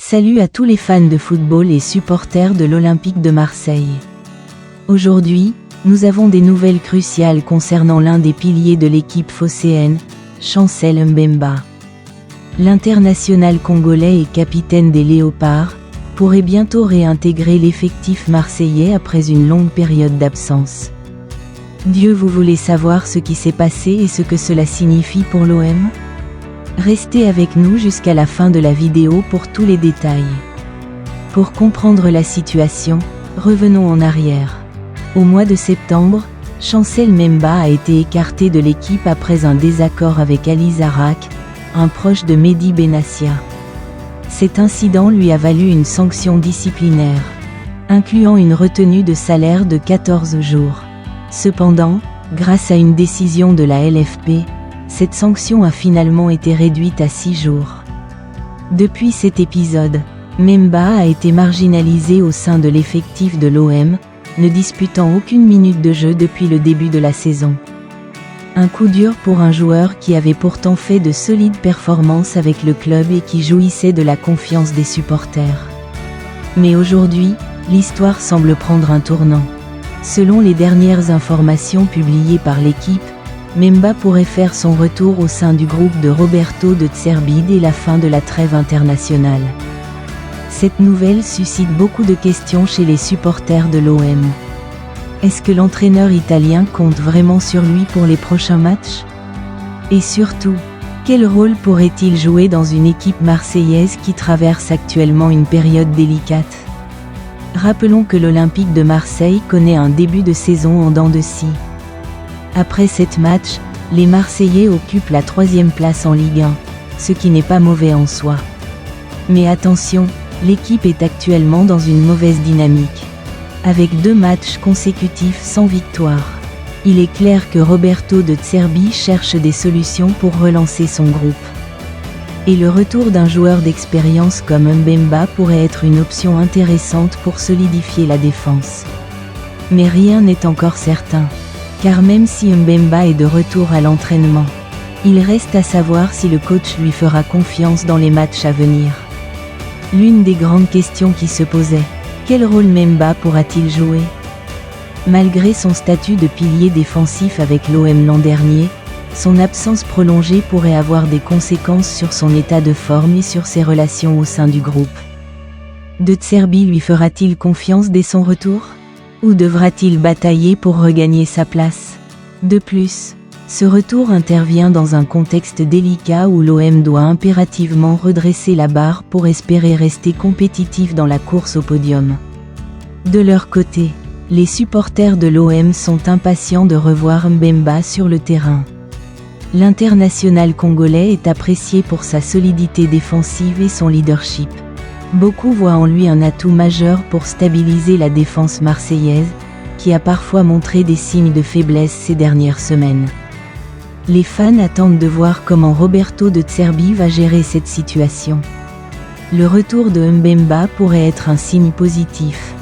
Salut à tous les fans de football et supporters de l'Olympique de Marseille. Aujourd'hui, nous avons des nouvelles cruciales concernant l'un des piliers de l'équipe phocéenne, Chancel Mbemba. L'international congolais et capitaine des Léopards pourrait bientôt réintégrer l'effectif marseillais après une longue période d'absence. Dieu, vous voulez savoir ce qui s'est passé et ce que cela signifie pour l'OM ? Restez avec nous jusqu'à la fin de la vidéo pour tous les détails. Pour comprendre la situation, revenons en arrière. Au mois de septembre, Chancel Mbemba a été écarté de l'équipe après un désaccord avec Ali Zarak, un proche de Mehdi Benassia. Cet incident lui a valu une sanction disciplinaire, incluant une retenue de salaire de 14 jours. Cependant, grâce à une décision de la LFP, cette sanction a finalement été réduite à 6 jours. Depuis cet épisode, Mbemba a été marginalisé au sein de l'effectif de l'OM, ne disputant aucune minute de jeu depuis le début de la saison. Un coup dur pour un joueur qui avait pourtant fait de solides performances avec le club et qui jouissait de la confiance des supporters. Mais aujourd'hui, l'histoire semble prendre un tournant. Selon les dernières informations publiées par l'équipe, Mbemba pourrait faire son retour au sein du groupe de Roberto De Zerbi dès la fin de la trêve internationale. Cette nouvelle suscite beaucoup de questions chez les supporters de l'OM. Est-ce que l'entraîneur italien compte vraiment sur lui pour les prochains matchs ? Et surtout, quel rôle pourrait-il jouer dans une équipe marseillaise qui traverse actuellement une période délicate ? Rappelons que l'Olympique de Marseille connaît un début de saison en dents de scie. Après 7 matchs, les Marseillais occupent la 3e place en Ligue 1, ce qui n'est pas mauvais en soi. Mais attention, l'équipe est actuellement dans une mauvaise dynamique. Avec 2 matchs consécutifs sans victoire, il est clair que Roberto De Zerbi cherche des solutions pour relancer son groupe. Et le retour d'un joueur d'expérience comme Mbemba pourrait être une option intéressante pour solidifier la défense. Mais rien n'est encore certain. Car même si Mbemba est de retour à l'entraînement, il reste à savoir si le coach lui fera confiance dans les matchs à venir. L'une des grandes questions qui se posait, quel rôle Mbemba pourra-t-il jouer ? Malgré son statut de pilier défensif avec l'OM l'an dernier, son absence prolongée pourrait avoir des conséquences sur son état de forme et sur ses relations au sein du groupe. De Zerbi lui fera-t-il confiance dès son retour ? Ou devra-t-il batailler pour regagner sa place ? De plus, ce retour intervient dans un contexte délicat où l'OM doit impérativement redresser la barre pour espérer rester compétitif dans la course au podium. De leur côté, les supporters de l'OM sont impatients de revoir Mbemba sur le terrain. L'international congolais est apprécié pour sa solidité défensive et son leadership. Beaucoup voient en lui un atout majeur pour stabiliser la défense marseillaise, qui a parfois montré des signes de faiblesse ces dernières semaines. Les fans attendent de voir comment Roberto De Zerbi va gérer cette situation. Le retour de Mbemba pourrait être un signe positif,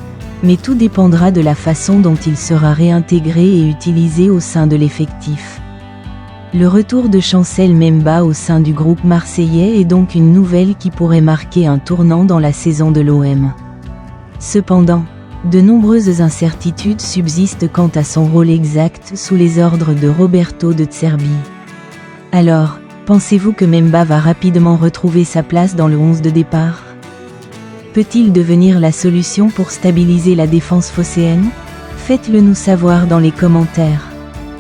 mais tout dépendra de la façon dont il sera réintégré et utilisé au sein de l'effectif. Le retour de Chancel Mbemba au sein du groupe marseillais est donc une nouvelle qui pourrait marquer un tournant dans la saison de l'OM. Cependant, de nombreuses incertitudes subsistent quant à son rôle exact sous les ordres de Roberto De Zerbi. Alors, pensez-vous que Mbemba va rapidement retrouver sa place dans le 11 de départ ? Peut-il devenir la solution pour stabiliser la défense phocéenne ? Faites-le nous savoir dans les commentaires.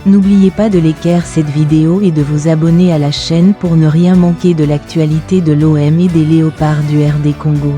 N'oubliez pas de liker cette vidéo et de vous abonner à la chaîne pour ne rien manquer de l'actualité de l'OM et des Léopards du RD Congo.